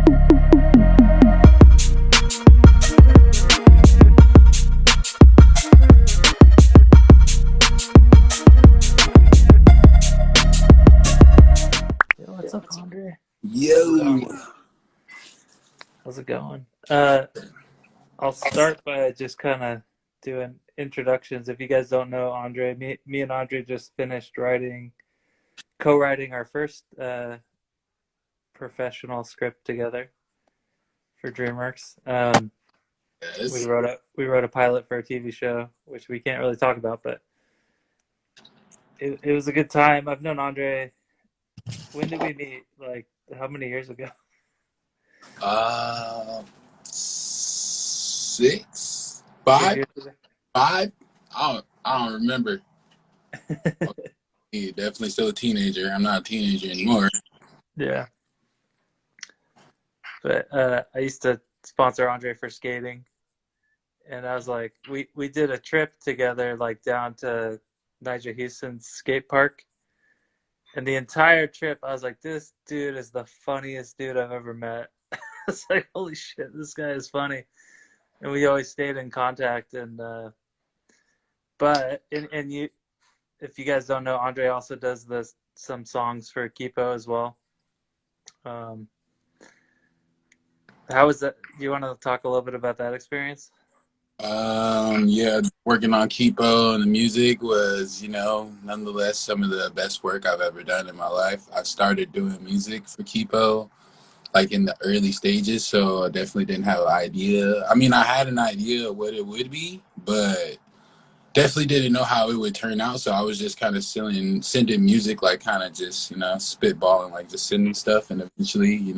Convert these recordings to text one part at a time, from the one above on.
Yo, what's up, Andre? Yo. How's it going? I'll start by just kind of doing introductions. If you guys don't know Andre, me and Andre just finished co-writing our first professional script together for DreamWorks. We Yes. wrote a pilot for a TV show, which we can't really talk about, but it was a good time. I've known Andre. When did we meet? Like, how many years ago? 6, 6 5, years ago. 5. I don't remember. Yeah, definitely still a teenager. I'm not a teenager anymore. Yeah. But I used to sponsor Andre for skating, and I was like, we did a trip together, like down to Nigel Houston's skate park, and the entire trip I was like, this dude is the funniest dude I've ever met. It's like, holy shit, this guy is funny. And we always stayed in contact. And you, if you guys don't know, Andre also does some songs for Kipo as well. How was that? Do you want to talk a little bit about that experience? Yeah, working on Kipo and the music was, nonetheless some of the best work I've ever done in my life. I started doing music for Kipo like in the early stages, so I definitely didn't have an idea. I mean, I had an idea of what it would be, but definitely didn't know how it would turn out. So I was just kind of sending music, like kind of just, spitballing, like just sending stuff. And eventually,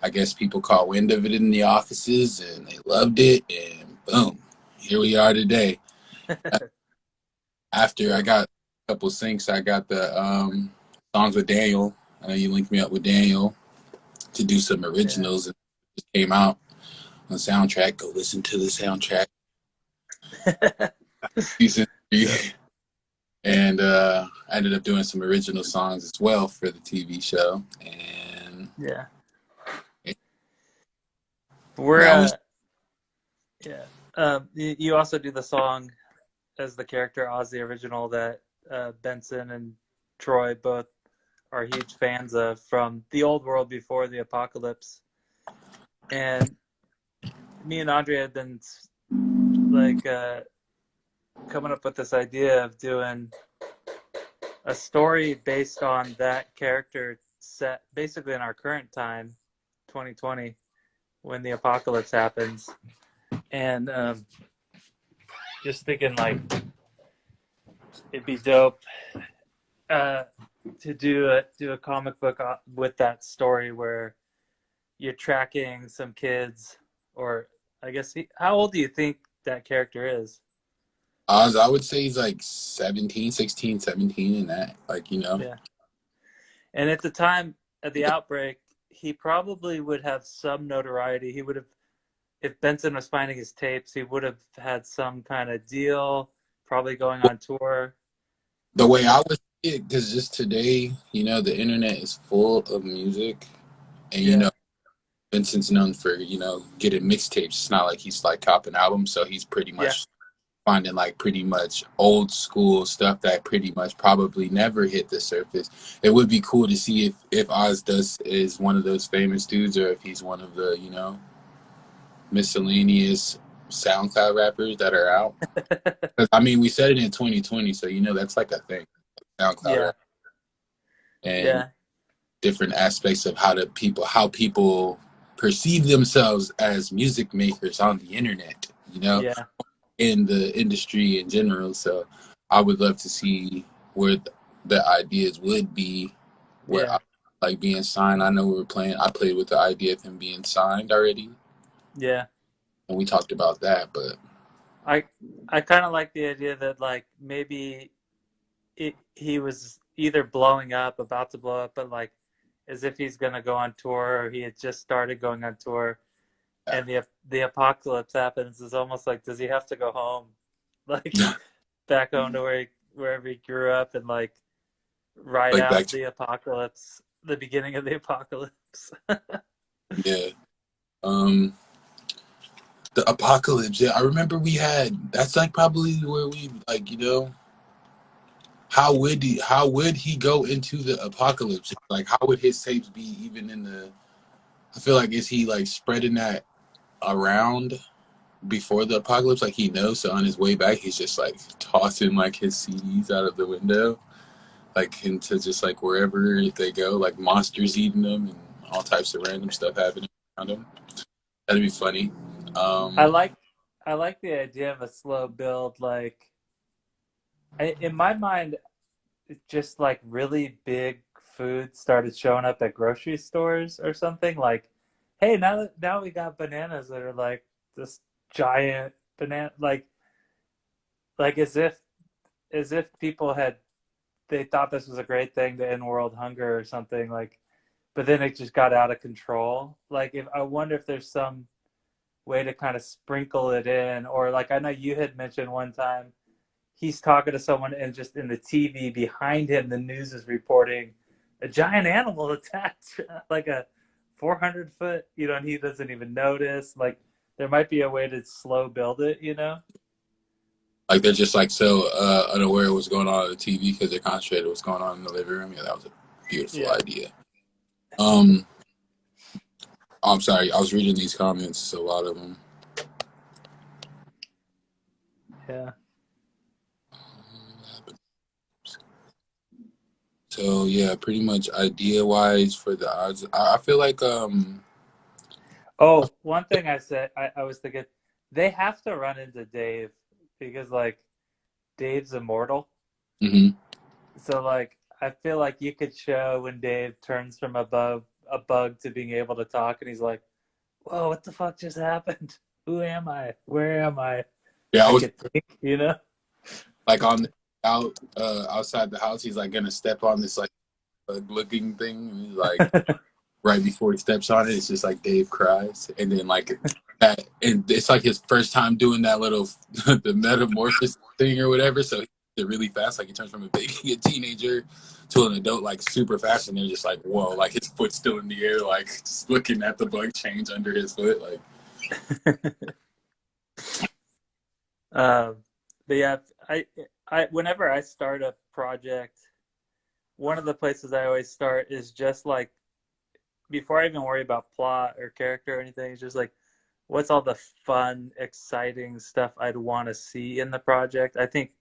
I guess people caught wind of it in the offices and they loved it. And boom, here we are today. After I got a couple syncs, I got the songs with Daniel. I know you linked me up with Daniel to do some originals. And it just came out on the soundtrack. Go listen to the soundtrack. Season 3. And I ended up doing some original songs as well for the TV show. And yeah, you also do the song as the character Oz the Original that Benson and Troy both are huge fans of from the old world before the apocalypse. And me and Andre had been like coming up with this idea of doing a story based on that character set basically in our current time, 2020, when the apocalypse happens. And just thinking like it'd be dope to do a comic book with that story where you're tracking some kids, or I guess how old do you think that character is? Oz, I would say he's like 17, 16, 17 in that, Yeah. And at the time of the outbreak, he probably would have some notoriety. He would have, if Benson was finding his tapes, he would have had some kind of deal, probably going on tour. The way I would see it, because just today, the internet is full of music. And, Vincent's known for, getting mixtapes. It's not like he's like copping albums. So he's pretty much finding like pretty much old school stuff that pretty much probably never hit the surface. It would be cool to see if Oz is one of those famous dudes, or if he's one of the, miscellaneous SoundCloud rappers that are out. I mean, we said it in 2020, so that's like a thing. SoundCloud rap. And different aspects of how people perceive themselves as music makers on the internet, in the industry in general. So I would love to see where the ideas would be, where I like being signed. I know I played with the idea of him being signed already. Yeah. And we talked about that, but I kind of like the idea that like maybe he was either about to blow up, but like as if he's going to go on tour, or he had just started going on tour, and the apocalypse happens. Is almost like, does he have to go home, like back home to wherever he grew up, and like ride out the apocalypse, the beginning of the apocalypse? Yeah. Um, the apocalypse. Yeah, I remember we had. That's like probably where we like, how would he go into the apocalypse? Like, how would his tapes be even in the? I feel like is he like spreading that around before the apocalypse? Like he knows, so on his way back, he's just like tossing like his CDs out of the window, like into just like wherever they go, like monsters eating them and all types of random stuff happening around him. That'd be funny. I Um, like I like the idea of a slow build. Like in my mind, just like really big food started showing up at grocery stores or something. Like, hey, now we got bananas that are like this giant banana, like as if people had they thought this was a great thing to end world hunger or something. Like, but then it just got out of control. Like, if I wonder if there's some way to kind of sprinkle it in, or like I know you had mentioned one time he's talking to someone and just in the TV behind him the news is reporting a giant animal attacked like a 400 foot, and he doesn't even notice. Like there might be a way to slow build it. like they're just like so unaware of what's going on the TV because they're concentrated on what's going on in the living room. Yeah, that was a beautiful Yeah. idea. Um, I'm sorry, I was reading these comments, a lot of them. Yeah. So yeah, pretty much idea wise for the odds, I feel like Oh, one thing I said, I was thinking they have to run into Dave because like Dave's immortal. mhm. So like I feel like you could show when Dave turns from above a bug to being able to talk and he's like, whoa, what the fuck just happened? Who am I? Where am I? Yeah, I I was could think. like on outside the house. He's like gonna step on this like bug looking thing, and he's like right before he steps on it, it's just like Dave cries, and then like that, and it's like his first time doing that little the metamorphosis thing or whatever. So he did it really fast, like he turns from a baby, a teenager, to an adult, like super fast, and they're just like, whoa, like his foot's still in the air, like just looking at the bug change under his foot, like um, but yeah, I whenever I start a project, one of the places I always start is just like before I even worry about plot or character or anything, it's just like what's all the fun, exciting stuff I'd want to see in the project. I think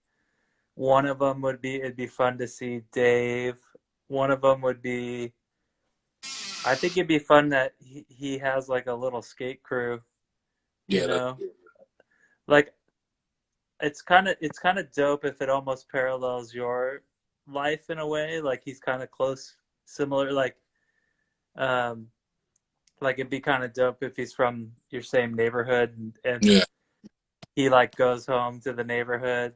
one of them would be it'd be fun to see Dave. One of them would be I think it'd be fun that he has like a little skate crew, you yeah, know? Like it's kind of dope if it almost parallels your life in a way. Like he's kind of close, similar. Um, like it'd be kind of dope if he's from your same neighborhood and yeah. he like goes home to the neighborhood.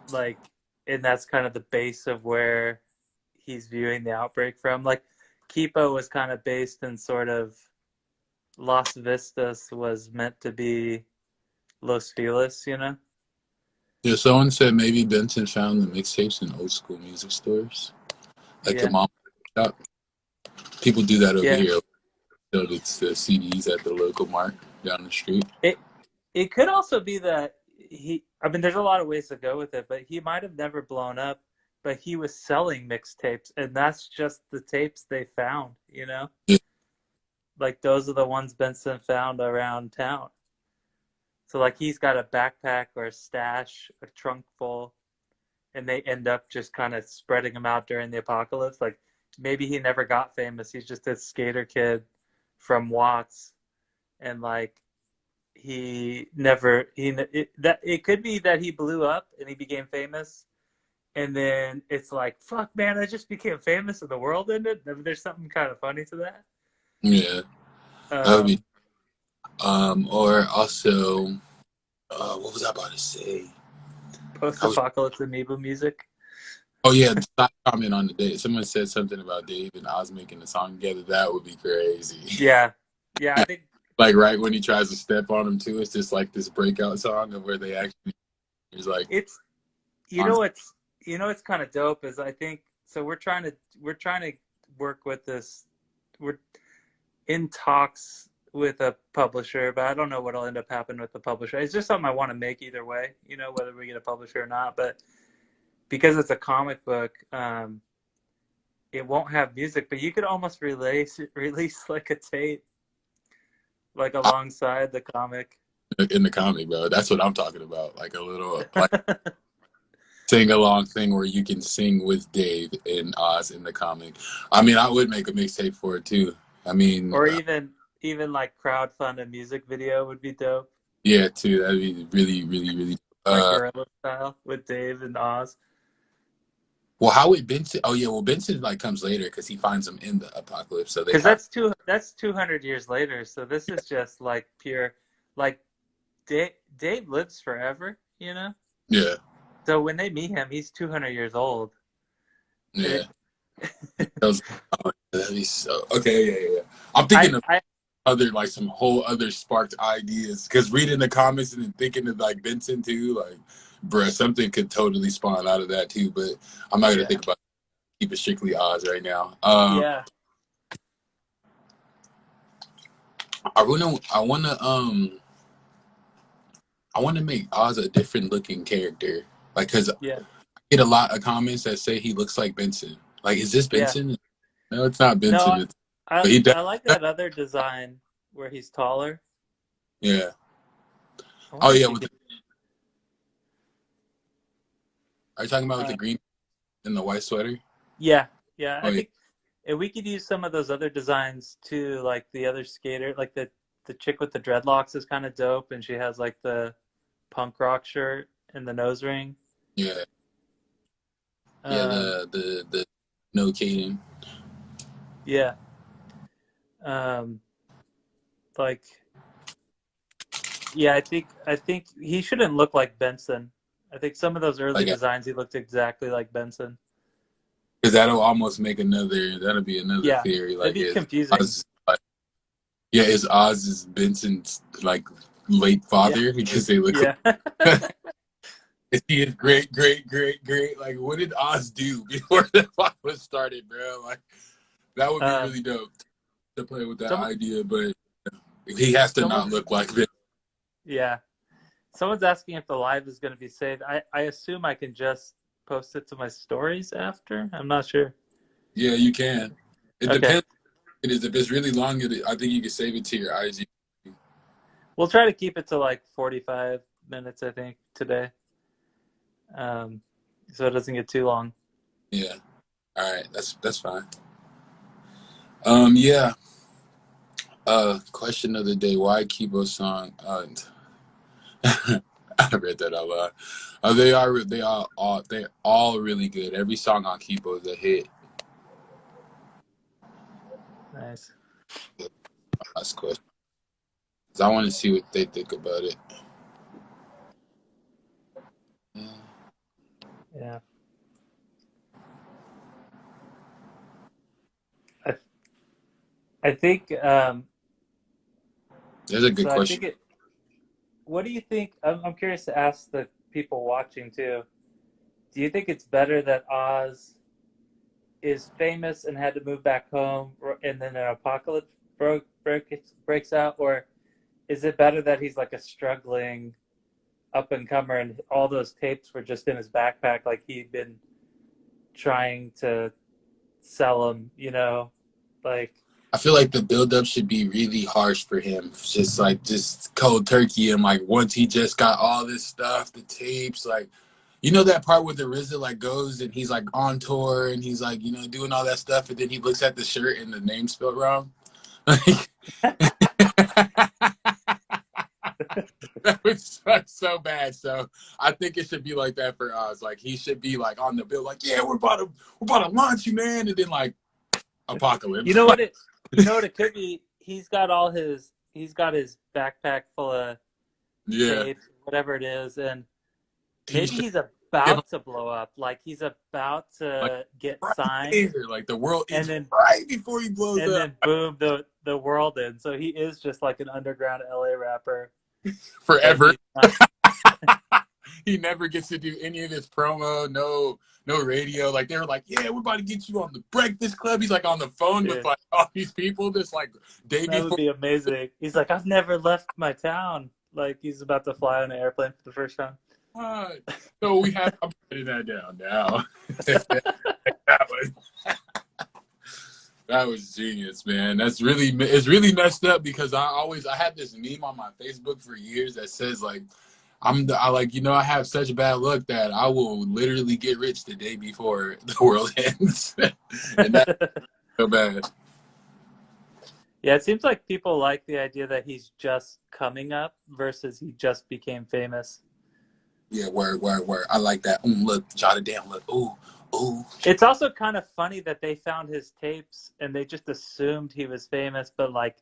Like, and that's kind of the base of where he's viewing the outbreak from. Like, Kipo was kind of based in sort of Las Vistas was meant to be Los Feliz. Yeah, someone said maybe Benson found the mixtapes in old school music stores, like the Yeah, mom shop. People do that over yeah. here. So it's the CDs at the local mart down the street. It it could also be that he. I mean, there's a lot of ways to go with it, but he might have never blown up. But he was selling mixtapes, and that's just the tapes they found. Yeah, Like those are the ones Benson found around town. So like he's got a backpack or a stash, a trunk full, and they end up just kind of spreading them out during the apocalypse. Like maybe he never got famous. He's just a skater kid from Watts, and like he never he that it could be that he blew up and he became famous, and then it's like fuck man, I just became famous and the world ended. I mean, there's something kind of funny to that. yeah, that would be. Um, Or also, what was I about to say? I was. Post-apocalypse amoeba music. Oh yeah, stop comment on the date. Someone said something about Dave and Oz making the song together. That would be crazy. Yeah, yeah. I think Like right when he tries to step on him too, it's just like this breakout song of where they actually is like it's you on. know what's you know what's kind of dope is I think so we're trying to work with this we're in talks with a publisher, but I don't know what'll end up happening with the publisher. It's just something I want to make either way, you know, whether we get a publisher or not. But because it's a comic book, it won't have music, but you could almost release like a tape, like alongside the comic. In the comic, bro. That's what I'm talking about. Like a little like sing along thing where you can sing with Dave and Oz in the comic. I mean, I would make a mixtape for it too. I mean, Or even like crowdfund a music video would be dope. yeah, too. That'd be really, really, really. Like guerrilla style with Dave and Oz. Well, how would Benson? Oh yeah, well Benson like comes later because he finds them in the apocalypse. So they Because have. that's 200 years later. So this is just like pure, like Dave lives forever, you know. Yeah. So when they meet him, he's 200 years old. Yeah. That'd be so okay. Yeah. I'm thinking of other like some whole other sparked ideas because reading the comments and then thinking of like Benson too, like, bruh, something could totally spawn out of that too. But I'm not gonna think about keep it strictly Oz right now. Yeah. I wanna make Oz a different looking character, like because I get a lot of comments that say he looks like Benson. Like, is this Benson? Yeah. No, it's not Benson. No, I like that other design where he's taller. Yeah. Oh yeah. Are you talking about with the green and the white sweater? Yeah. I think if we could use some of those other designs too, like the other skater, like the chick with the dreadlocks is kind of dope, and she has like the punk rock shirt and the nose ring. Yeah. The no Caden. Yeah. Like, yeah, I think he shouldn't look like Benson. I think some of those early designs, he looked exactly like Benson. Because that'll be another theory. Like, it'd be confusing. Is Oz's Benson's like late father because they look like is he his great? Like, what did Oz do before the apocalypse started, bro? Like, that would be really dope to play with that idea, but he has to not look like this. Yeah. Someone's asking if the live is going to be saved. I assume I can just post it to my stories after. I'm not sure. Yeah, you can. It depends. It is if it's really long. I think you can save it to your IG. We'll try to keep it to like 45 minutes. I think today, so it doesn't get too long. Yeah. All right. That's fine. Yeah. Question of the day: why Kibo song? I read that out loud. They're all really good. Every song on Kibo is a hit. Nice. Last question. Because I want to see what they think about it. Yeah. I think there's a good question. What do you think? I'm curious to ask the people watching too. Do you think it's better that Oz is famous and had to move back home, and then an apocalypse breaks out, or is it better that he's like a struggling up and comer and all those tapes were just in his backpack, like he'd been trying to sell them, you know, like. I feel like the buildup should be really harsh for him. Just cold turkey. And like once he just got all this stuff, the tapes, like, you know that part where the RZA like goes and he's like on tour and he's like, you know, doing all that stuff, and then he looks at the shirt and the name spelled wrong. Like, that would suck so bad. So I think it should be like that for Oz. Like, he should be like on the bill, like, yeah, we're about to launch you, man, and then like apocalypse. You know what it could be? He's got his backpack full of tapes, whatever it is, and maybe he's about to blow up. Like, he's about to get signed. Here, like the world is right before he blows up. And then boom, the world ends. So he is just like an underground LA rapper. Forever. he never gets to do any of this promo, no radio. Like they were like, yeah, we're about to get you on the Breakfast Club. He's like on the phone with Yeah, like all these people this like day that would before. be amazing. He's like, I've never left my town. Like he's about to fly on an airplane for the first time. So we have. I'm putting that down now. that was that was genius, man. It's really messed up because I had this meme on my Facebook for years that says like I like, I have such bad luck that I will literally get rich the day before the world ends. And that's so bad. Yeah, it seems like people like the idea that he's just coming up versus he just became famous. Yeah, word. I like that. Look, jot it down. Look, ooh. It's also kind of funny that they found his tapes and they just assumed he was famous, but like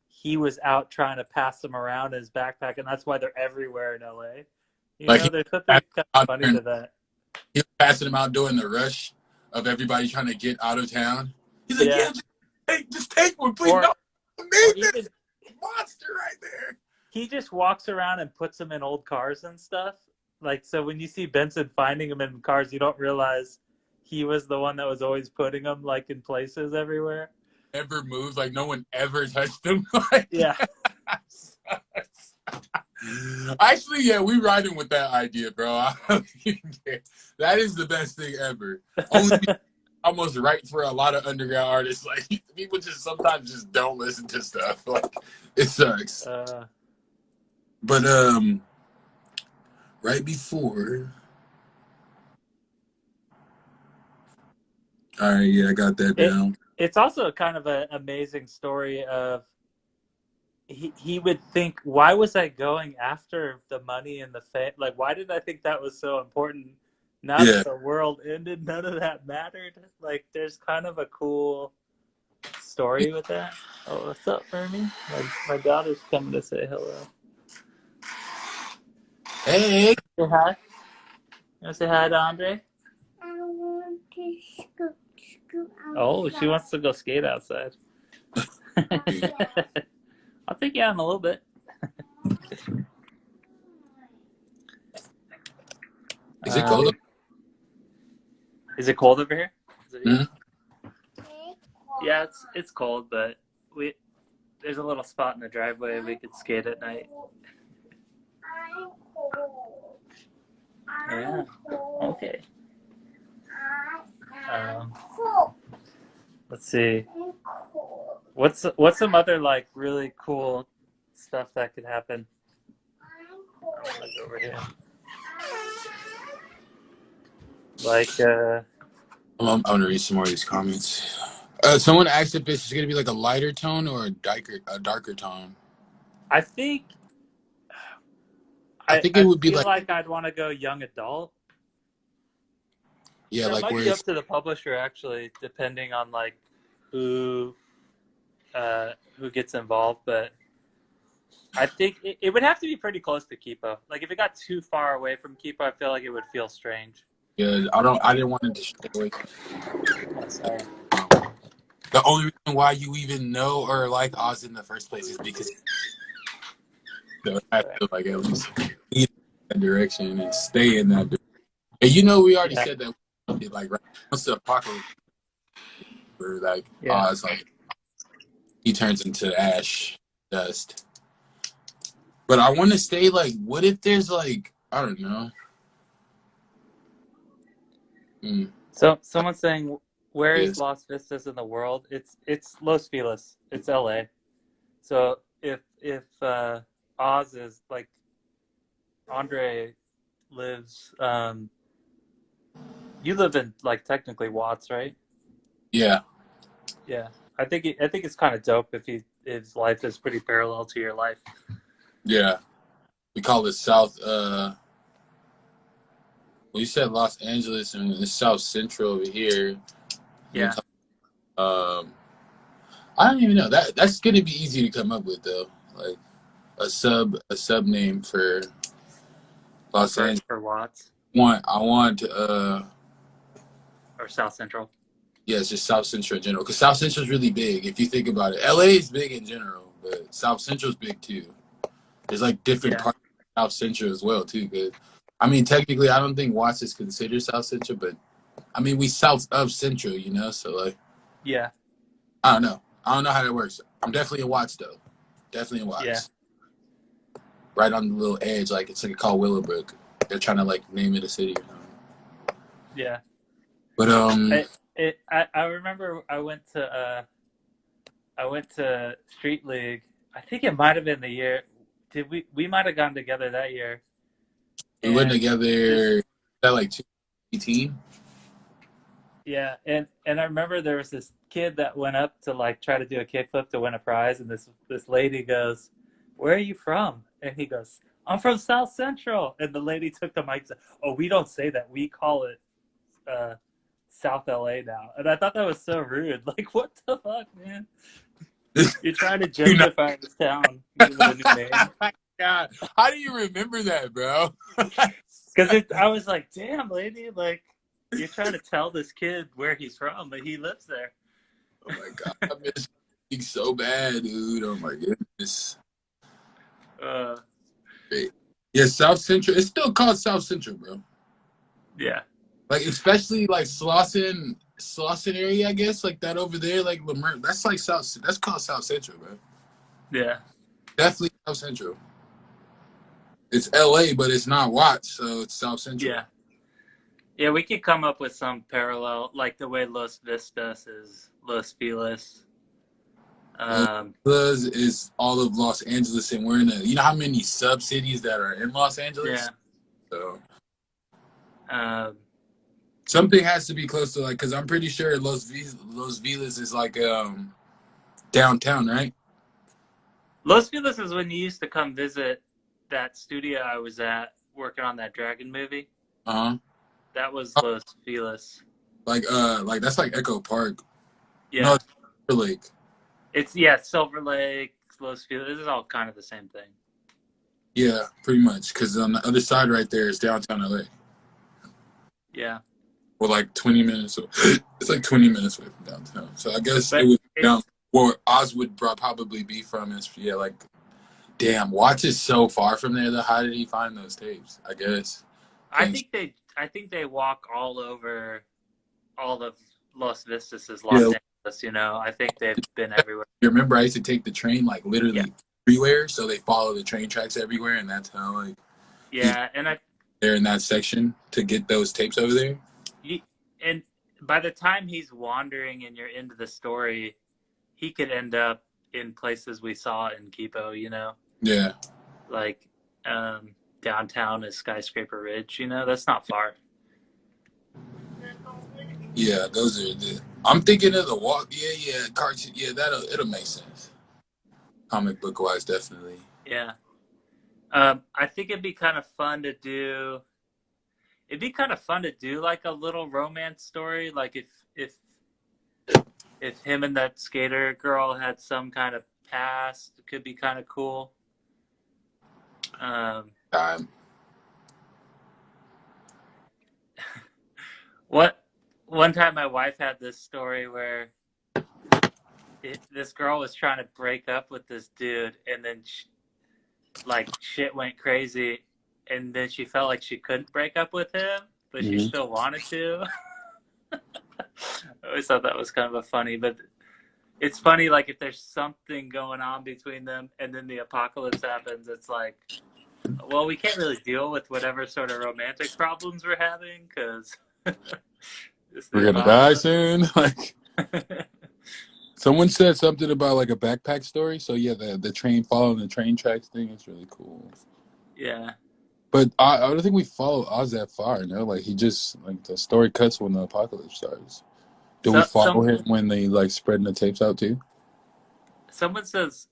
he was out trying to pass them around in his backpack, and that's why they're everywhere in LA. Like There's something kind of funny to that. He was passing them out during the rush of everybody trying to get out of town. He's like, just take one, please. No, this monster right there. He just walks around and puts them in old cars and stuff. Like, so when you see Benson finding them in cars, you don't realize he was the one that was always putting them like in places everywhere. Never moves, like no one ever touched him. Like, yeah. Actually, yeah, we riding with that idea, bro. That is the best thing ever. Only almost right for a lot of underground artists. Like people just sometimes just don't listen to stuff. Like it sucks. But right before. All right, yeah, I got that down. It's also kind of an amazing story of he would think, why was I going after the money and the fame? Like, why did I think that was so important? Now that the world ended, none of that mattered. Like, there's kind of a cool story with that. Oh, what's up, Fermi? My daughter's coming to say hello. Hey. Say hi. You want to say hi to Andre? I want to scoot outside. Oh, she wants to go skate outside. I'll take you out in a little bit. Is it cold? Is it cold over here? Mm-hmm. Yeah, it's cold, but there's a little spot in the driveway we could skate at night. I'm cold. Yeah. Okay. Let's see. What's some other like really cool stuff that could happen? I'm gonna go over here. Like I'm gonna read some more of these comments. Someone asked if it's gonna be like a lighter tone or a darker tone. I think it would be like I'd want to go young adult. Yeah, that like might be up to the publisher actually, depending on like who gets involved. But I think it would have to be pretty close to Kipo. Like if it got too far away from Kipo, I feel like it would feel strange. Yeah, I didn't want to stray away. Sorry. The only reason why you even know or like Oz in the first place is because I feel like at least in that direction and stay in that direction. And we already said that like right once the apocalypse, where like Oz like he turns into ash dust. But I want to stay like, what if there's like, I don't know. So someone's saying, where is Las Vistas in the world? It's Los Feliz. It's LA. So if Oz is like Andre lives, you live in like technically Watts, right? Yeah. Yeah. I think it's kind of dope if his life is pretty parallel to your life. Yeah. We call it South. Well, you said Los Angeles and it's South Central over here. Yeah. I don't even know. That's gonna be easy to come up with though. Like a sub name for Los Angeles. For Watts. I want or South Central. Yeah, it's just South Central in general. Because South Central is really big if you think about it. LA is big in general, but South Central is big too. There's like different parts of South Central as well too. Good. I mean, technically, I don't think Watts is considered South Central, but I mean, we south of Central, you know. So like, Yeah, I don't know. I don't know how that works. I'm definitely in Watts though. Definitely in yeah, Watts. Right on the little edge, like it's like called Willowbrook. They're trying to like name it a city. You know? yeah. But I remember I went to Street League. I think it might have been the year. Did we might have gone together that year? we went And this together at like 2018. Yeah, and I remember there was this kid that went up to like try to do a kickflip to win a prize, and this lady goes, "Where are you from?" And he goes, "I'm from South Central." And the lady took the mic and said, "Oh, we don't say that. We call it South LA now." And I thought that was so rude. Like, what the fuck, man? You're trying to You know, gentrify this town, give it a new name. God, how do you remember that, bro? Because I was like, "Damn, lady, like." You're trying to tell this kid where he's from, but he lives there. Oh my god, I miss you so bad, dude. Oh my goodness. Uh, Great. Yeah, South Central. It's still called South Central, bro. yeah, Like especially like Slauson area, I guess, like that over there, like Lamert. That's like South. That's called South Central, bro. yeah, Definitely South Central. It's LA, but it's not Watts, so it's South Central. yeah, yeah. We could come up with some parallel, like the way Los Vistas is Los Feliz. Los Um, Angeles is all of Los Angeles, and we're in a. You know how many sub cities that are in Los yeah. Angeles? So Um, something has to be close to like, because I'm pretty sure Los Feliz is like downtown, right? Los Feliz is when you used to come visit that studio I was at working on that dragon movie. Uh That was huh. Los Feliz. Like that's like Echo Park. No, Yeah, it's Silver Lake. it's yeah, Silver Lake, Los Feliz. This is all kind of the same thing. Yeah, pretty much. Because on the other side, right there, is downtown LA. Yeah, Well, like 20 minutes. It's like 20 minutes away from downtown. So I guess it but would down it's where Oz would probably be from. Is yeah, like damn, Watts is so far from there. Though, how did he find those tapes? I guess. Thanks. I think they walk all over all of Los Vistas is Los Yeah, Angeles. You know, I think they've been everywhere. you remember I used to take the train like Yeah, literally everywhere, so they follow the train tracks everywhere, and that's how like he's yeah, there in that section to get those tapes over there. you, and by the time he's wandering and you're into the story, he could end up in places we saw in Kipo. You know, Yeah, like downtown is Skyscraper Ridge. You know, that's not far. yeah, those are the. I'm thinking of the walk. Yeah, yeah, cartoon. Yeah, it'll make sense. Comic book wise, definitely. Yeah, I think it'd be kind of fun to do. It'd be kind of fun to do like a little romance story, like if him and that skater girl had some kind of past, it could be kind of cool. Um, Time. what one time my wife had this story where this girl was trying to break up with this dude, and then like shit went crazy, and then she felt like she couldn't break up with him, but she Mm-hmm. still wanted to. I always thought that was kind of a funny, but it's funny, like if there's something going on between them and then the apocalypse happens, it's like, well, we can't really deal with whatever sort of romantic problems we're having because it's the We're gonna die apocalypse. soon. Like someone said something about like a backpack story. So yeah, the train following the train tracks thing is really cool. Yeah. But I don't think we follow Oz that far. No, like he just like the story cuts when the apocalypse starts. Do we So follow him when they like spreading the tapes out too? someone says,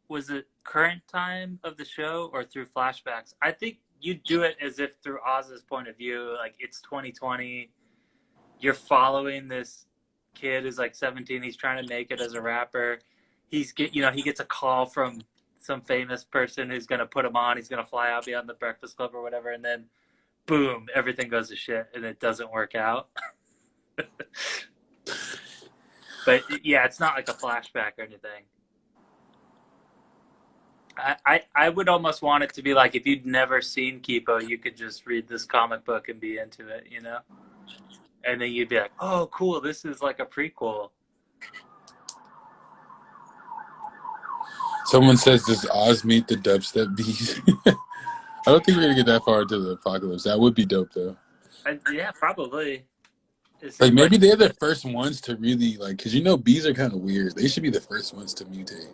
was it current time of the show or through flashbacks? I think you do it as if through Oz's point of view, like it's 2020. You're following this kid who's like 17. He's trying to make it as a rapper. He gets a call from some famous person who's going to put him on. He's going to fly out, be on the Breakfast Club or whatever. And then boom, everything goes to shit and it doesn't work out. But yeah, it's not like a flashback or anything. I would almost want it to be like if you'd never seen Kipo, you could just read this comic book and be into it, you know? And then you'd be like, oh, cool, this is like a prequel. Someone says, does Oz meet the dubstep bees? I don't think we're going to get that far into the apocalypse. That would be dope, though. Yeah, probably. Like, maybe they're the first ones to really, like, because, you know, bees are kind of weird. They should be the first ones to mutate.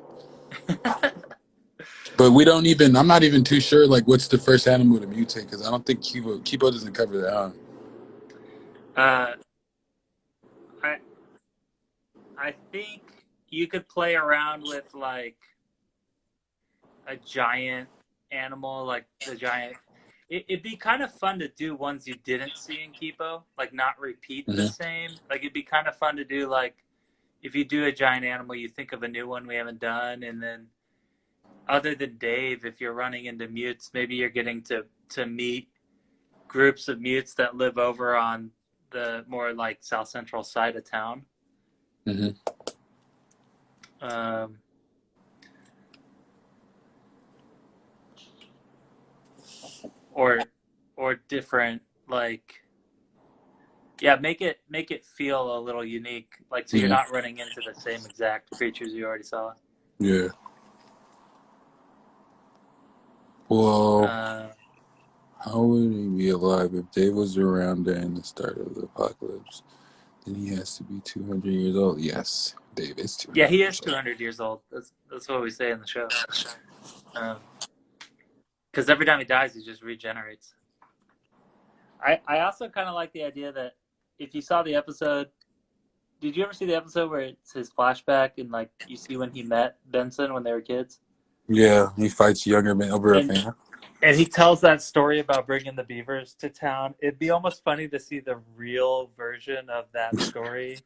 But we don't even, I'm not even too sure, like, what's the first animal to mutate, because I don't think Kipo doesn't cover that, huh? I think you could play around with, like, a giant animal, like the giant. It'd be kind of fun to do ones you didn't see in Kipo, like not repeat the same. Like it'd be kind of fun to do, like, if you do a giant animal, you think of a new one we haven't done, and then other than Dave, if you're running into mutes, maybe you're getting to meet groups of mutes that live over on the more like south central side of town. Mm-hmm. Or different, like, yeah, make it feel a little unique, like, so you're not running into the same exact creatures you already saw. Yeah. Well, how would he be alive if Dave was around during the start of the apocalypse? Then he has to be 200 years old. Yes, Dave is 200. Yeah, he is 200 years old. That's what we say in the show. Because every time he dies, he just regenerates. I also kind of like the idea that if you saw the episode, did you ever see the episode where it's his flashback and, like, you see when he met Benson when they were kids? Yeah, he fights younger men over a fan. And he tells that story about bringing the beavers to town. It'd be almost funny to see the real version of that story,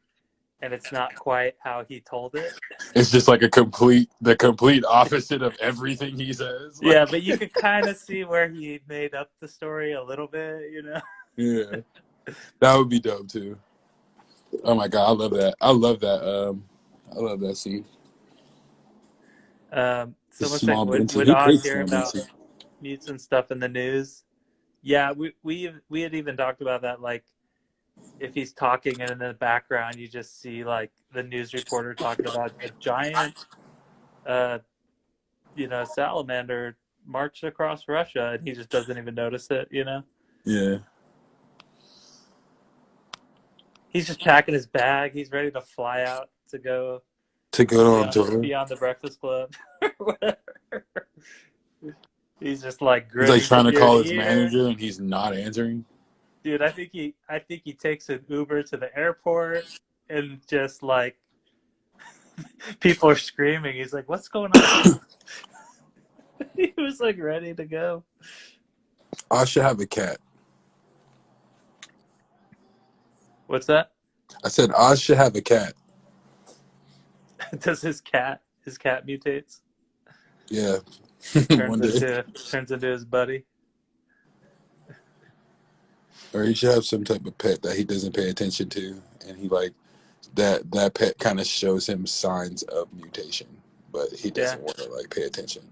and it's not quite how he told it. It's just like the complete opposite of everything he says. Like, yeah, but you could kind of see where he made up the story a little bit, you know? Yeah, that would be dope too. Oh my god, I love that. I love that scene. Someone said, would Oz hear about mutes and stuff in the news? Yeah, we had even talked about that, like, if he's talking and in the background you just see, like, the news reporter talking about a giant salamander marched across Russia, and he just doesn't even notice it, you know? Yeah. He's just packing his bag. He's ready to fly out to go be on the Breakfast Club. He's just like grinning. He's like trying to call his manager and he's not answering. Dude, I think he takes an Uber to the airport and just, like, people are screaming. He's like, "What's going on?" He was, like, ready to go. I should have a cat. What's that? I said Oz should have a cat. Does his cat mutates? Yeah. turns into his buddy. Or he should have some type of pet that he doesn't pay attention to, and he, like, that pet kind of shows him signs of mutation, but he doesn't want to, like, pay attention.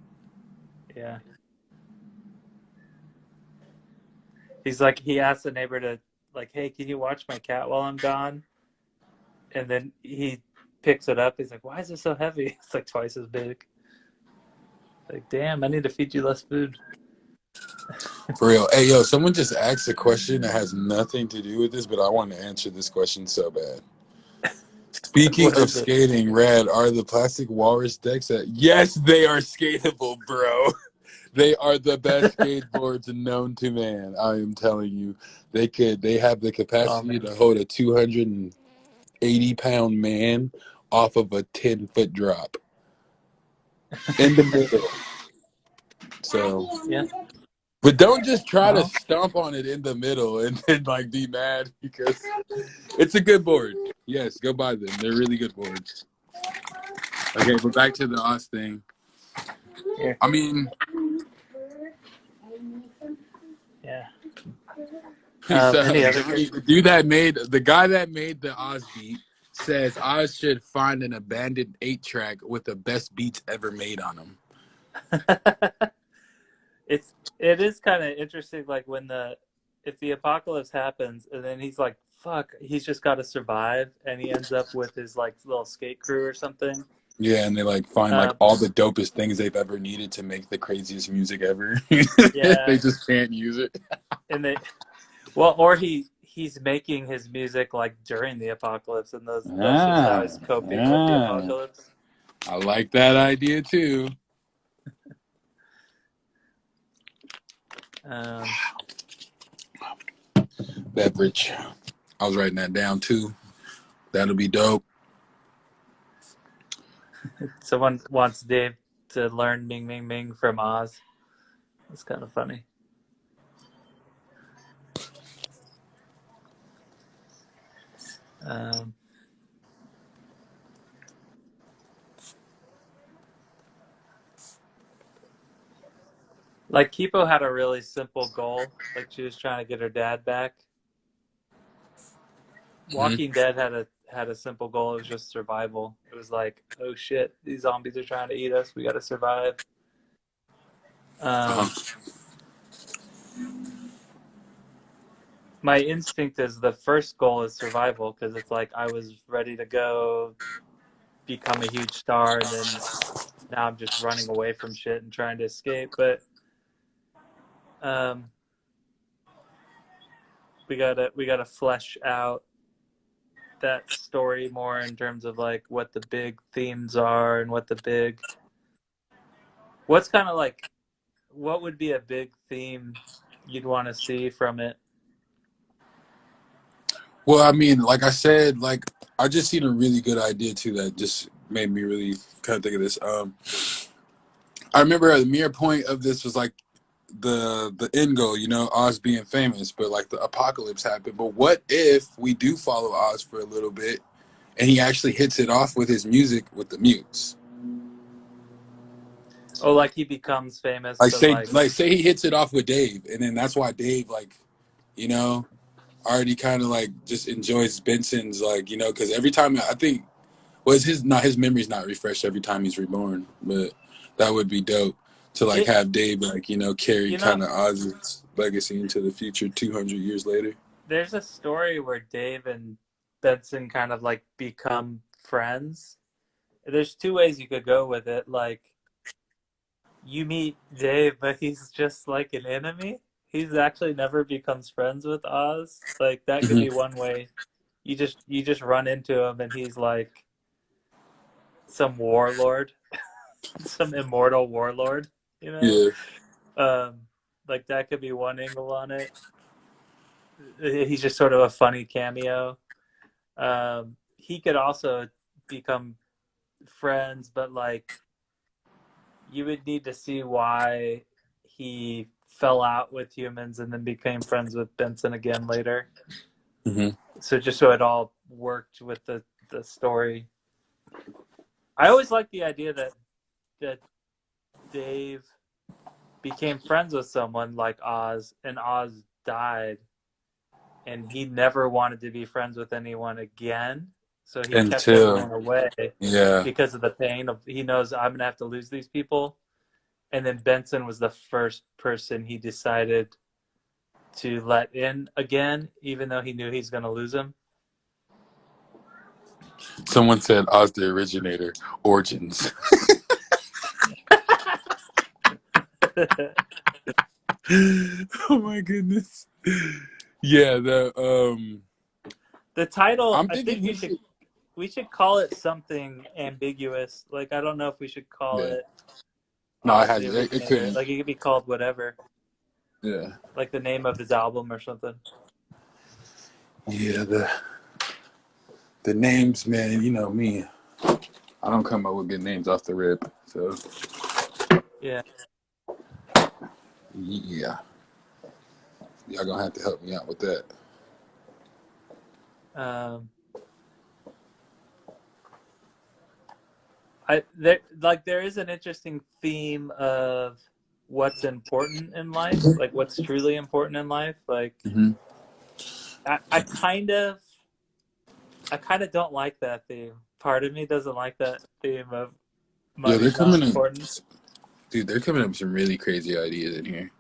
Yeah. He's like, he asked the neighbor to, like, "Hey, can you watch my cat while I'm gone?" And then he picks it up. He's like, "Why is it so heavy?" It's like twice as big. Like, damn, I need to feed you less food. For real. Hey, yo, someone just asked a question that has nothing to do with this, but I want to answer this question so bad. Speaking of skating, Rad, are the plastic walrus decks Yes, they are skatable, bro. They are the best skateboards known to man. I am telling you. They have the capacity to hold a 280-pound man off of a 10-foot drop. In the middle. So, yeah. But don't just try to stomp on it in the middle and then, like, be mad, because it's a good board. Yes, go buy them. They're really good boards. Okay, but back to the Oz thing. Yeah. I mean, yeah. The guy that made the Oz beat says Oz should find an abandoned 8-track with the best beats ever made on them. It is kind of interesting, like if the apocalypse happens and then he's like, fuck, he's just got to survive, and he ends up with his like little skate crew or something. Yeah, and they like find like Um, all the dopest things they've ever needed to make the craziest music ever. yeah, They just can't use it. and they well, or he's making his music like during the apocalypse, and that's just how Ah, he's coping with the ah. apocalypse. I like that idea too. Um, Beverage. I was writing that down too. That'll be dope. Someone wants Dave to learn Ming Ming Ming from Oz. It's kind of funny. Um, like Kipo had a really simple goal. Like she was trying to get her dad back. Walking Dead had a simple goal. It was just survival. It was like, oh shit, these zombies are trying to eat us. We got to survive. Uh-huh. My instinct is the first goal is survival, because it's like I was ready to go become a huge star, and then now I'm just running away from shit and trying to escape. But we gotta flesh out that story more in terms of like what the big themes are and what's kind of like what would be a big theme you'd want to see from it. Well, I mean, like I said, like I just seen a really good idea too that just made me really kind of think of this. I remember the mere point of this was like the end goal, you know, Oz being famous, but like the apocalypse happened. But what if we do follow Oz for a little bit and he actually hits it off with his music with the mutes? Oh, like he becomes famous, but like Like say he hits it off with Dave, and then that's why Dave, like, you know, already kind of like just enjoys Benson's, like, you know, because every time I think was his memory's not refreshed every time he's reborn, but that would be dope to like it have Dave, like, you know, carry you know kind of Oz's legacy into the future 200 years later. there's a story where Dave and Benson kind of like become friends. There's two ways you could go with it. Like you meet Dave, but he's just like an enemy. He's actually never becomes friends with Oz. Like that could be Mm-hmm. one way. You just run into him and he's like some warlord, some immortal warlord, you know? Yeah. Um like that could be one angle on it. He's just sort of a funny cameo. He could also become friends, but like you would need to see why he fell out with humans and then became friends with Benson again later. Mm-hmm. So just so it all worked with the story. I always liked the idea that Dave became friends with someone like Oz, and Oz died, and he never wanted to be friends with anyone again. So he kept everyone Until, away yeah. because of the pain of he knows I'm gonna have to lose these people. And then Benson was the first person he decided to let in again, even though he knew he's gonna lose him. Someone said Oz the Originator, Origins. Oh my goodness. Yeah, The title, I'm I thinking think he should. we should call it something ambiguous. Like I don't know if we should call Yeah. it No, I Oz had the it Originator. couldn't. Like it could be called whatever, Yeah. like the name of his album or something. Yeah, the names, man, you know me. I don't come up with good names off the rip. So Yeah. yeah. Y'all gonna have to help me out with that. Um, there is an interesting theme of what's important in life, like what's truly important in life. Like Mm-hmm. I kind of don't like that theme. Part of me doesn't like that theme of Yeah, they're money's not coming in. important. Dude, they're coming up with some really crazy ideas in here.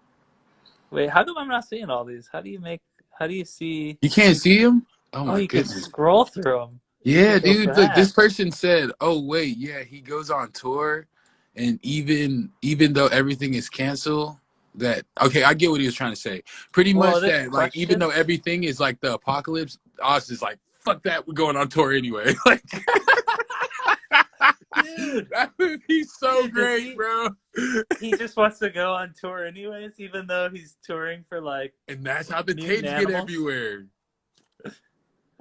Wait, how come I'm not seeing all these? How do you see? You can't see them? Oh Oh, my you can goodness. scroll through them. You can Yeah, go dude. Look, back. this person said, "Oh wait, yeah, he goes on tour, and even though everything is canceled, that okay, I get what he was trying to say. Pretty Well, much this that, like, even though question, everything is like the apocalypse, Oz is like, fuck that, we're going on tour anyway. Like, dude, that would be so does great, bro. he just wants to go on tour anyways, even though he's touring for like And that's how the mutant tapes get animals? everywhere.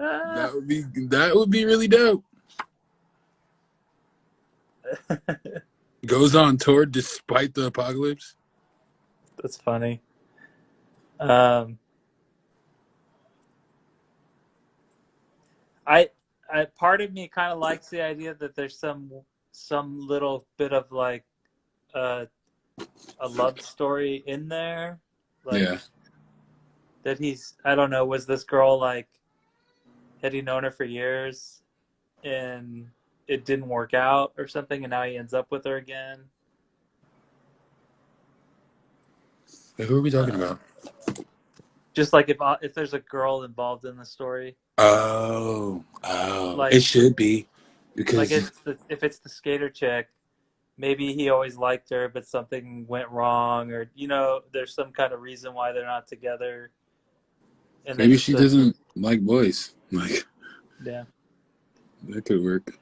Ah. That would be really dope. Goes on tour despite the apocalypse. That's funny. Um, I, part of me kind of likes the idea that there's some little bit of like uh, a love story in there, like Yeah. that he's I don't know, was this girl like had he known her for years and it didn't work out or something, and now he ends up with her again. Hey, who are we talking Uh, about? just like if there's a girl involved in the story, Oh, it like should be like because if it's the skater chick, maybe he always liked her, but something went wrong, or there's some kind of reason why they're not together, and then maybe it's she a doesn't like boys. Like yeah. that could work,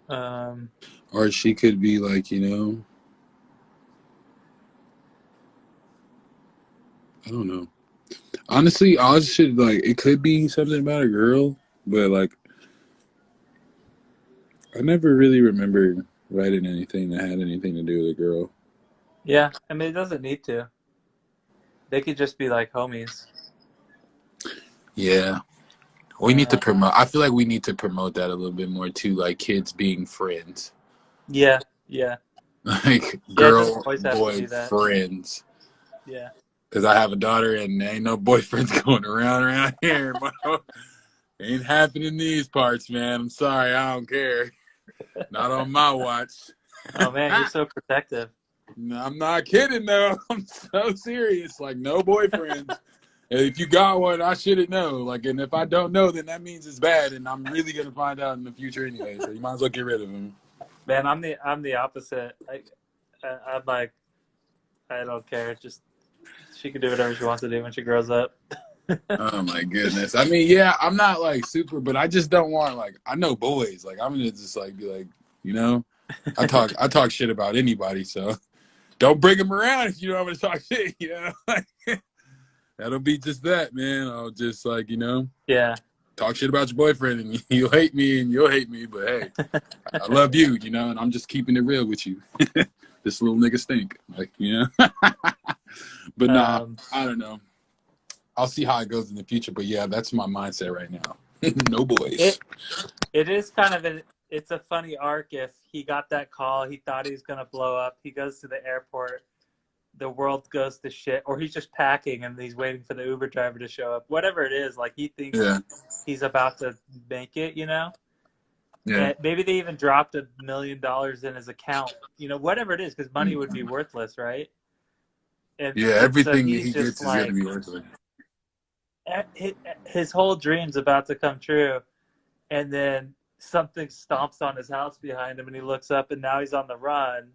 Um, or she could be like, I don't know. Honestly, Oz should like it could be something about a girl, but like I never really remember writing anything that had anything to do with a girl. yeah, I mean it doesn't need to. They could just be like homies. Yeah, we need to Uh, promote. I feel like we need to promote that a little bit more too, like kids being friends, yeah, yeah, like yeah. It doesn't girl always have to boy be that. friends. Yeah. Because I have a daughter and there ain't no boyfriends going around here. Ain't happening in these parts, man. I'm sorry, I don't care. Not on my watch. Oh man, you're so protective. No, I'm not kidding though. I'm so serious. Like no boyfriends. And if you got one, I shouldn't know. Like, and if I don't know, then that means it's bad, and I'm really gonna find out in the future anyway. So you might as well get rid of him. Man, I'm the opposite. I'm like I don't care. Just she can do whatever she wants to do when she grows up. Oh my goodness. I mean, yeah, I'm not like super, but I just don't want like I know boys. Like I'm gonna just like be like, you know, I talk shit about anybody, so don't bring them around if you don't want to talk shit. That'll be just that, man. I'll just like Yeah. talk shit about your boyfriend, and you'll hate me, and you'll hate me. But hey, I love you, and I'm just keeping it real with you. This little nigga stink, like. But nah, Um, I don't know. I'll see how it goes in the future. But yeah, that's my mindset right now. No boys. it it is kind of it's a funny arc. If he got that call, he thought he was gonna blow up. He goes to the airport, the world goes to shit, or he's just packing and he's waiting for the Uber driver to show up. Whatever it is, like he thinks Yeah, he's about to make it. yeah, And maybe they even dropped $1 million in his account. Whatever it is, because money would be worthless, right? And yeah. so Everything he's he just gets is gonna like, be worth it. his whole dream's about to come true, and then something stomps on his house behind him, and he looks up, and now he's on the run.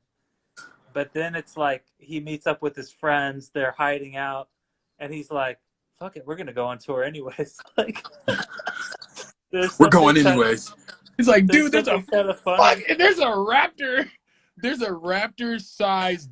But then it's like he meets up with his friends, they're hiding out, and he's like, "Fuck it, we're gonna go on tour anyways." Like, there's We're something going kind of anyways. He's like, there's dude, there's a something kind of fuck, funny. there's a raptor. There's a raptor sized.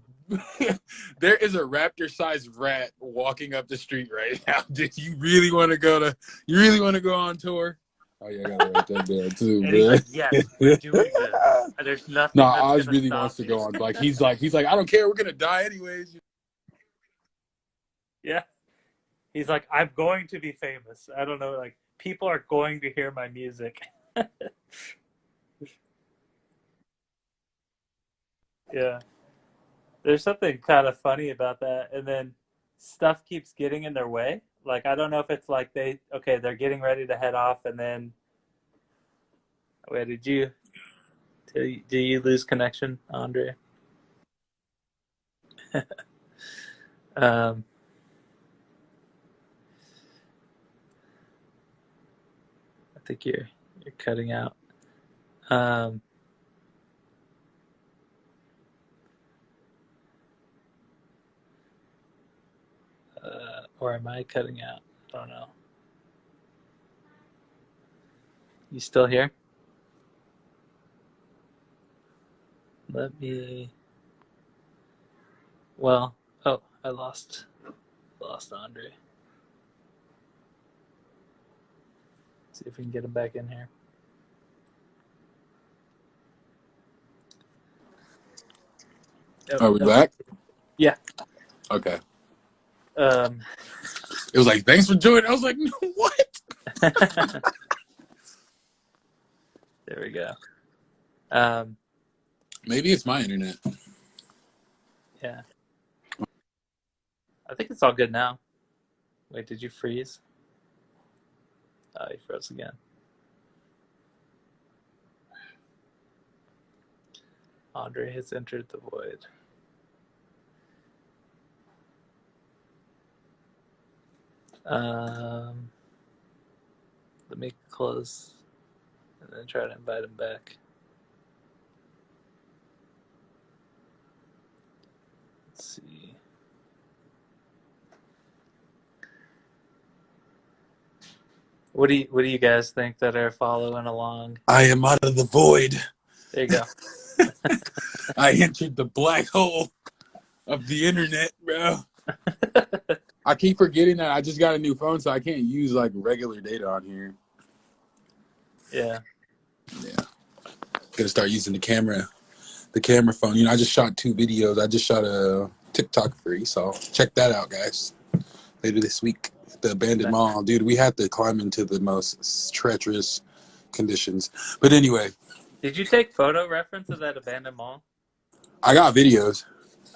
There is a raptor sized rat walking up the street right now. Did you really want to go to? You really want to go on tour? Oh yeah, I gotta write that down too, And he's man. like, "Yes, we're doing this. There's No, nothing that's Oz gonna really stop wants to me." go on. He's like, I don't care. We're gonna die anyways. Yeah. He's like, "I'm going to be famous. I don't know, like people are going to hear my music." Yeah. There's something kind of funny about that. And then stuff keeps getting in their way. Like I don't know if it's like they're getting ready to head off, and then wait, do you lose connection, Andre? um, I think you're cutting out. Or am I cutting out? I don't know. You still here? Let me. Well, oh, I lost Andre. See if we can get him back in here. Are we back? Yeah. Okay. Um, It was like, thanks for joining. I was like, no, what? there we go. Maybe it's my internet. Yeah. I think it's all good now. Wait, did you freeze? Oh, you froze again. Andre has entered the void. Let me close and then try to invite him back. Let's see. What do you guys think that are following along? I am out of the void. There you go. I entered the black hole of the internet, bro. I keep forgetting that I just got a new phone, so I can't use like regular data on here. Yeah. Gotta start using the camera phone. You know, I just shot 2 videos. I just shot a TikTok for you, so check that out, guys. Later this week, the abandoned mall, dude. We had to climb into the most treacherous conditions. But anyway, did you take photo reference of that abandoned mall? I got videos.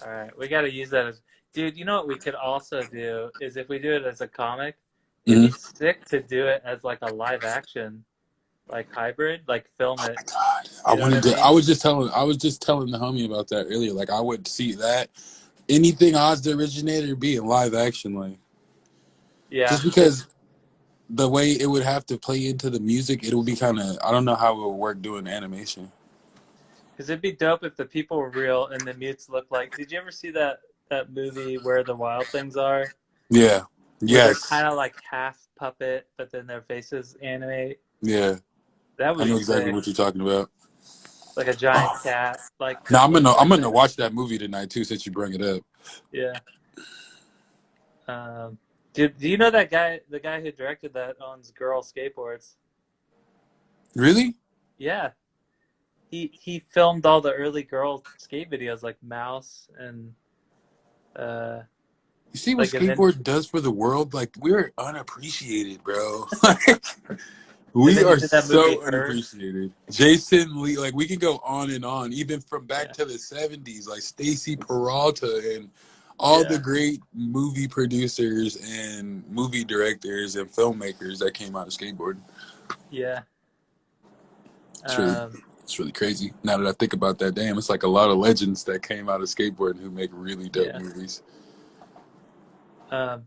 All right, we got to use that as, dude. You know what we could also do is if we do it as a comic, it'd be sick to do it as like a live action, like hybrid, like film it. Oh my god, I wanted to. I was just telling the homie about that earlier. Like, I would see that anything Oz the Originator be in live action, like, yeah, just because the way it would have to play into the music, it would be kind of. I don't know how it would work doing animation. because it'd be dope if the people were real and the mutes look like. Did you ever see that movie Where the Wild Things Are? Yeah. Where Yes. they're kind of like half puppet, but then their faces animate. Yeah. That would I know be exactly sick. what you're talking about. Like a giant cat. Like now I'm gonna watch that movie tonight too, since you bring it up. Yeah. Do you know that guy? The guy who directed that owns Girl Skateboards. Really? Yeah. He filmed all the early girl skate videos, like Mouse and. You see what like, skateboard does for the world? Like, we're unappreciated, bro. And We then he are did that movie, so Her. unappreciated. Jason Lee, like, we can go on and on, even from back to the 70s, like Stacy Peralta and all the great movie producers and movie directors and filmmakers that came out of skateboarding. Yeah. It's really crazy. Now that I think about that, damn, it's like a lot of legends that came out of skateboarding who make really dope movies.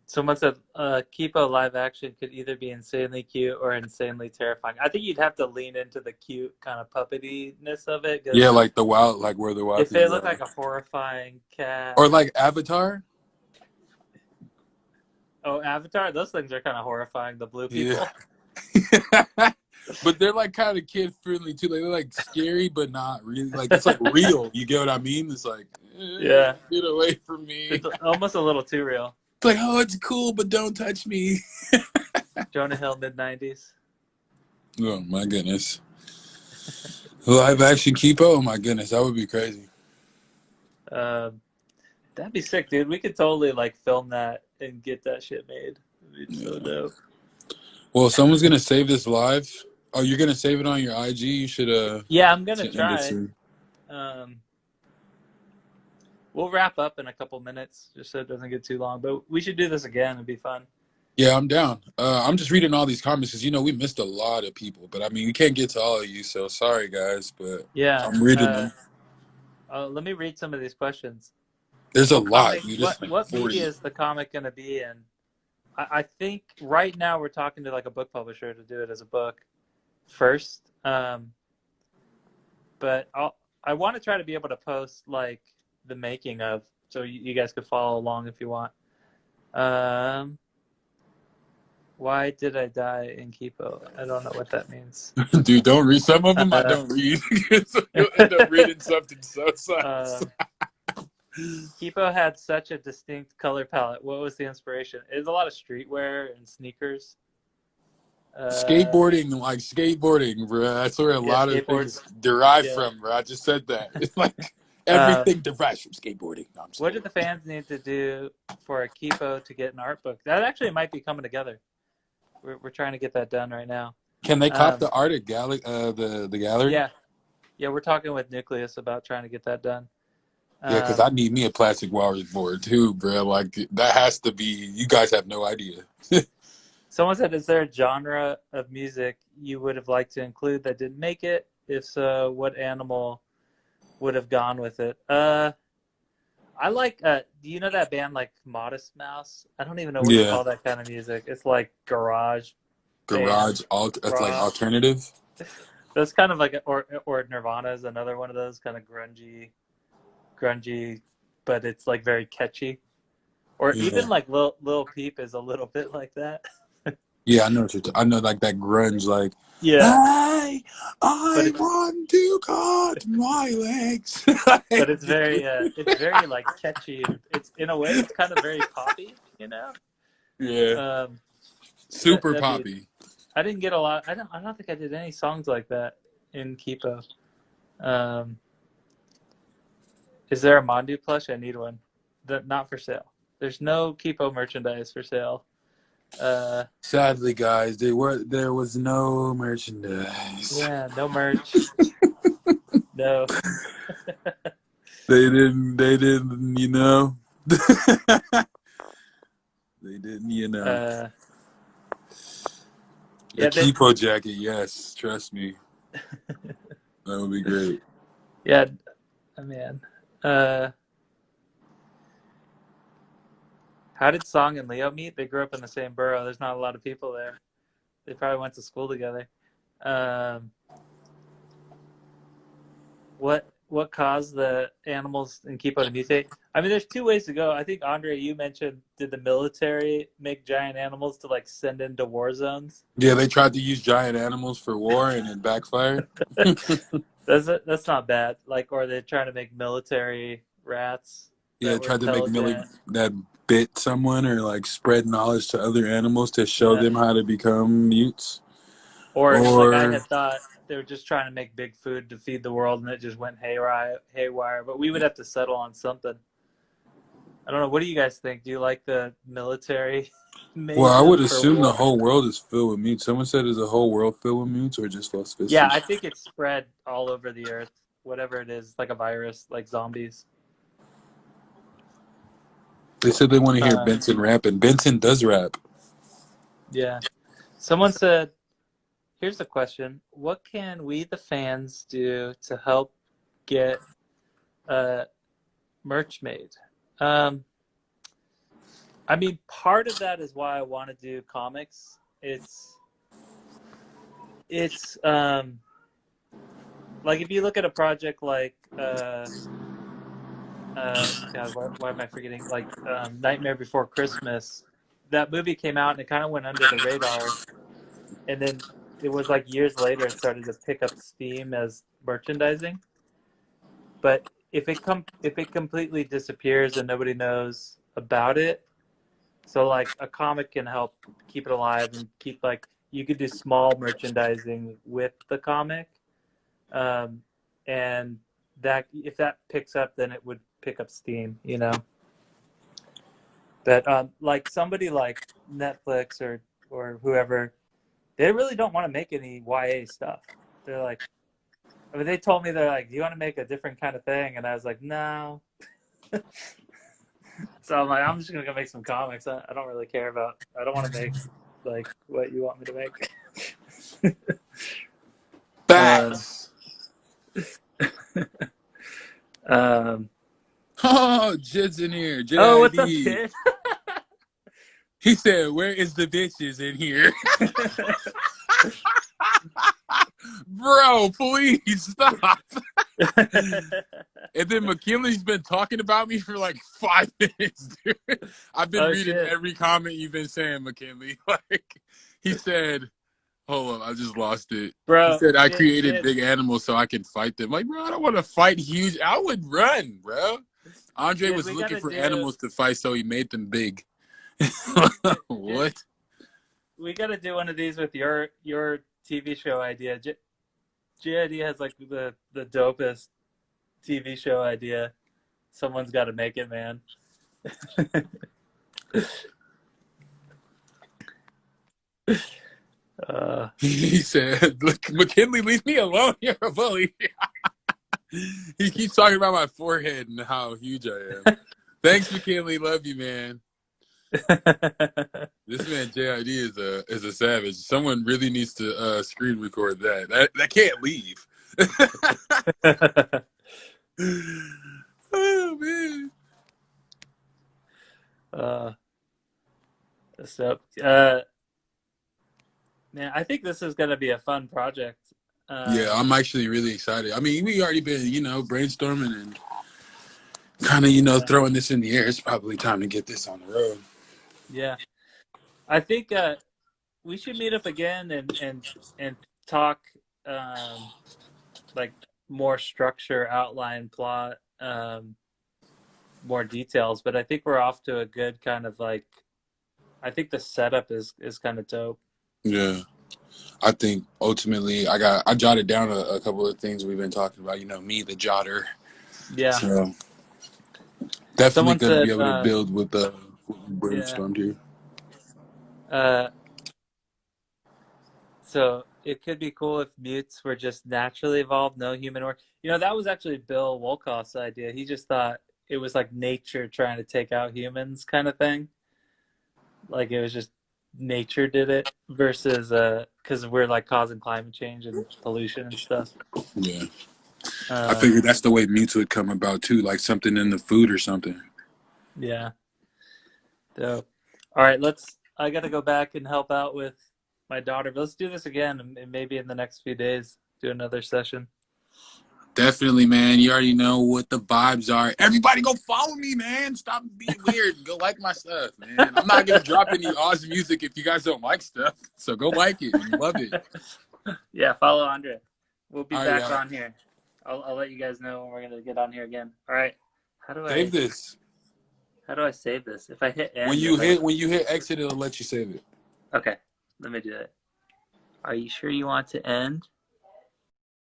Someone said Kipo live action could either be insanely cute or insanely terrifying. I think you'd have to lean into the cute kind of puppetiness of it. Yeah, like the wild, like Where the Wild If they Things look Are. like a horrifying cat, or like Avatar. Oh, Avatar, those things are kind of horrifying. The blue people. Yeah. But they're like kind of kid friendly too. Like, they're like scary, but not really. Like, it's like real. You get what I mean? It's like, Yeah, get away from me. It's almost a little too real. It's like, oh, it's cool, but don't touch me. Jonah Hill, mid-90s. Oh my goodness. Live action Kipo? Oh my goodness, that would be crazy. That'd be sick, dude. We could totally like film that and get that shit made. It'd be so dope. Well, someone's gonna save this live. Oh, you're gonna save it on your IG? You should Yeah, I'm gonna try. We'll wrap up in a couple minutes just so it doesn't get too long. But we should do this again. It'd be fun. Yeah, I'm down. I'm just reading all these comments because, we missed a lot of people. But, I mean, we can't get to all of you, so sorry, guys. But yeah, I'm reading them. Let me read some of these questions. There's a What lot. comic? You just What like what 40. media is the comic going to be in? I think right now we're talking to like a book publisher to do it as a book first. But I want to try to be able to post like the making of, so you guys could follow along if you want. Why did I die in Kipo? I don't know what that means. Dude, don't read some of them. I Uh, don't read. So you'll end up reading something so sus. Kipo had such a distinct color palette. What was the inspiration? It's a lot of streetwear and sneakers. Skateboarding, bro. That's where a Yeah, lot of skateboards. things derive Yeah. from, bro. I just said that. It's like Uh, everything derives from skateboarding. No, I'm just what do kidding. the fans need to do for a Kipo to get an art book? That actually might be coming together. We're trying to get that done right now. Can they cop Um, the art at the gallery? yeah, yeah, we're talking with Nucleus about trying to get that done. Yeah, because I need me a plastic walrus board too, bro. Like that has to be. You guys have no idea. Someone said, "Is there a genre of music you would have liked to include that didn't make it? If so, what animal would have gone with it?" I like. Do you know that band like Modest Mouse? I don't even know what to Yeah, call that kind of music. It's like garage band garage alt. It's like rock. alternative. That's kind of like or Nirvana is another one of those kind of grungy, but it's like very catchy. Or Yeah, even like Lil Peep is a little bit like that. yeah. I know. I know, like that grunge, like. Yeah, Hey, but I it's want to cut my legs. but it's very like catchy, and it's in a way it's kind of very poppy, you know. Yeah, Um, super that'd be. poppy. I didn't get a lot. I don't think I did any songs like that in Kipo. Um, is there a Mondu plush? I need one. Not for sale. There's no Kipo merchandise for sale. Sadly, guys, there was no merchandise. Yeah, no merch. No. They didn't, you know. They didn't, you know. uh, A yeah, Kipo jacket, yes, trust me. That would be great. yeah, man. Uh, how did Song and Leo meet? They grew up in the same borough. There's not a lot of people there. They probably went to school together. Um, what caused the animals in Kipo to mutate? I mean, there's two ways to go. I think Andre, you mentioned, did the military make giant animals to like send into war zones? Yeah, they tried to use giant animals for war and it backfired. That's not bad. Like, or they're trying to make military rats Yeah, that were tried to make intelligent, that bit someone or like spread knowledge to other animals to show yeah. them how to become mutes. Or like I Or had thought they were just trying to make big food to feed the world, and it just went haywire. But we would have to settle on something. I don't know. What do you guys think? Do you like the military well, made I would them for assume the war? whole world is filled with mutes. Someone said is a whole world filled with mutes or just Yeah, fishes? I think it's spread all over the earth. Whatever it is, like a virus, like zombies. They said they want to hear Uh, Benson rap, and Benson does rap. yeah. Someone said, "Here's a question: what can we, the fans, do to help get merch made?" Um, I mean, part of that is why I want to do comics. It's like if you look at a project like God, why am I forgetting? Like Nightmare Before Christmas, that movie came out and it kind of went under the radar, and then it was like years later it started to pick up steam as merchandising. But if it completely disappears and nobody knows about it, so like a comic can help keep it alive and keep like you could do small merchandising with the comic, and that if that picks up, then it would pick up steam, you know. But like somebody like Netflix or whoever, they really don't want to make any YA stuff. They're like, I mean, they told me they're like, "Do you want to make a different kind of thing?" And I was like, "No." So I'm like, I'm just gonna go make some comics. I don't really care about. I don't want to make like what you want me to make. um, Facts. um, Oh, Jid's in here. Oh, what's up, JID. kid? He said, "Where is the bitches in here?" Bro, please stop. And then McKinley's been talking about me for like 5 minutes, dude. I've been Oh reading shit, every comment you've been saying, McKinley. Like, he said, hold on, I just lost it. He bro. said, I created Jid, big animals so I can fight them. Like, bro, I don't want to fight huge. I would run, bro. Andre Jid, was we looking gotta for do. animals to fight, so he made them big. Jid, What? we gotta do one of these with your TV show idea. JID has like the dopest TV show idea. Someone's got to make it, man. He said, look, McKinley, leave me alone. You're a bully. He keeps talking about my forehead and how huge I am. Thanks, McKinley. Love you, man. This man JID is a savage. Someone really needs to screen record that. That can't leave. Oh man. So, man, I think this is gonna be a fun project. Yeah, I'm actually really excited. I mean, we already been, brainstorming and kind of, Yeah, throwing this in the air. It's probably time to get this on the road. yeah. I think we should meet up again and talk like more structure, outline, plot, more details. But I think we're off to a good kind of like. I think the setup is kind of dope. Yeah. I think ultimately I jotted down a couple of things we've been talking about, me, the jotter. Yeah. So definitely Someone going to be said, able to build with the yeah. brainstormed here. So it could be cool if mutes were just naturally evolved, no human work. That was actually Bill Wolkoff's idea. He just thought it was like nature trying to take out humans kind of thing. Like it was just nature did it versus because we're like causing climate change and pollution and stuff. Yeah. I figured that's the way mutes would come about too, like something in the food or something. Yeah. Dope. All right, I got to go back and help out with my daughter. But let's do this again and maybe in the next few days do another session. Definitely, man. You already know what the vibes are. Everybody go follow me, man. Stop being weird. Go like my stuff, man. I'm not going to drop any awesome music if you guys don't like stuff. So go like it and love it. Yeah, follow Andra. We'll be All back right, on here. I'll let you guys know when we're going to get on here again. All right. save this. How do I save this? If I hit end, When you hit exit, it'll let you save it. Okay, let me do it. Are you sure you want to end?